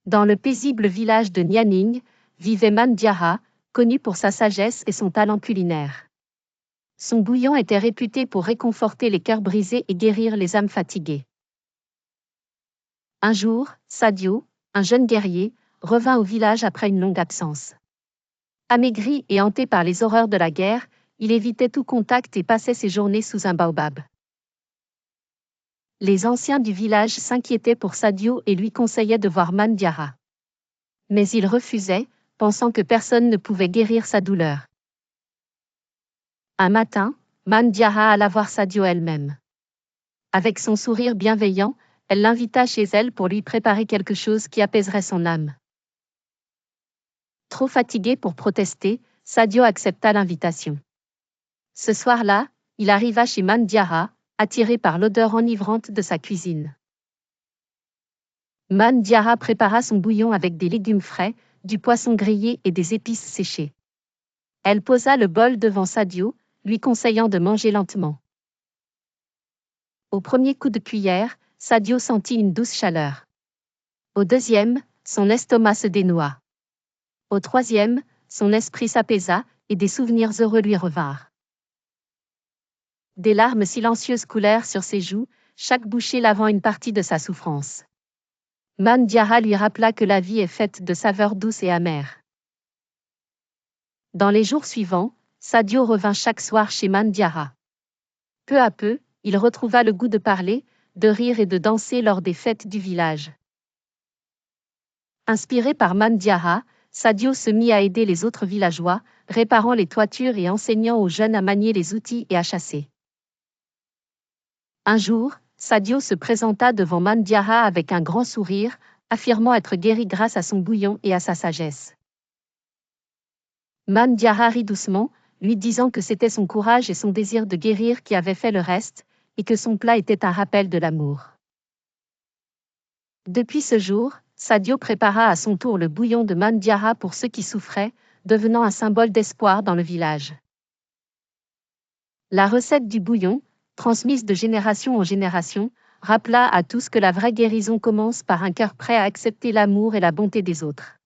Dans le paisible village de Nianing, vivait Mandiara, connu pour sa sagesse et son talent culinaire. Son bouillon était réputé pour réconforter les cœurs brisés et guérir les âmes fatiguées. Un jour, Sadio, un jeune guerrier, revint au village après une longue absence. Amaigri et hanté par les horreurs de la guerre, il évitait tout contact et passait ses journées sous un baobab. Les anciens du village s'inquiétaient pour Sadio et lui conseillaient de voir Mandiara. Mais il refusait, pensant que personne ne pouvait guérir sa douleur. Un matin, Mandiara alla voir Sadio elle-même. Avec son sourire bienveillant, elle l'invita chez elle pour lui préparer quelque chose qui apaiserait son âme. Trop fatigué pour protester, Sadio accepta l'invitation. Ce soir-là, il arriva chez Mandiara, attiré par l'odeur enivrante de sa cuisine. Mandiara prépara son bouillon avec des légumes frais, du poisson grillé et des épices séchées. Elle posa le bol devant Sadio, lui conseillant de manger lentement. Au premier coup de cuillère, Sadio sentit une douce chaleur. Au deuxième, son estomac se dénoua. Au troisième, son esprit s'apaisa, et des souvenirs heureux lui revinrent. Des larmes silencieuses coulèrent sur ses joues, chaque bouchée lavant une partie de sa souffrance. Mandiara lui rappela que la vie est faite de saveurs douces et amères. Dans les jours suivants, Sadio revint chaque soir chez Mandiara. Peu à peu, il retrouva le goût de parler, de rire et de danser lors des fêtes du village. Inspiré par Mandiara, Sadio se mit à aider les autres villageois, réparant les toitures et enseignant aux jeunes à manier les outils et à chasser. Un jour, Sadio se présenta devant Mandiara avec un grand sourire, affirmant être guéri grâce à son bouillon et à sa sagesse. Mandiara rit doucement, lui disant que c'était son courage et son désir de guérir qui avaient fait le reste, et que son plat était un rappel de l'amour. Depuis ce jour, Sadio prépara à son tour le bouillon de Mandiara pour ceux qui souffraient, devenant un symbole d'espoir dans le village. La recette du bouillon, transmise de génération en génération, rappela à tous que la vraie guérison commence par un cœur prêt à accepter l'amour et la bonté des autres.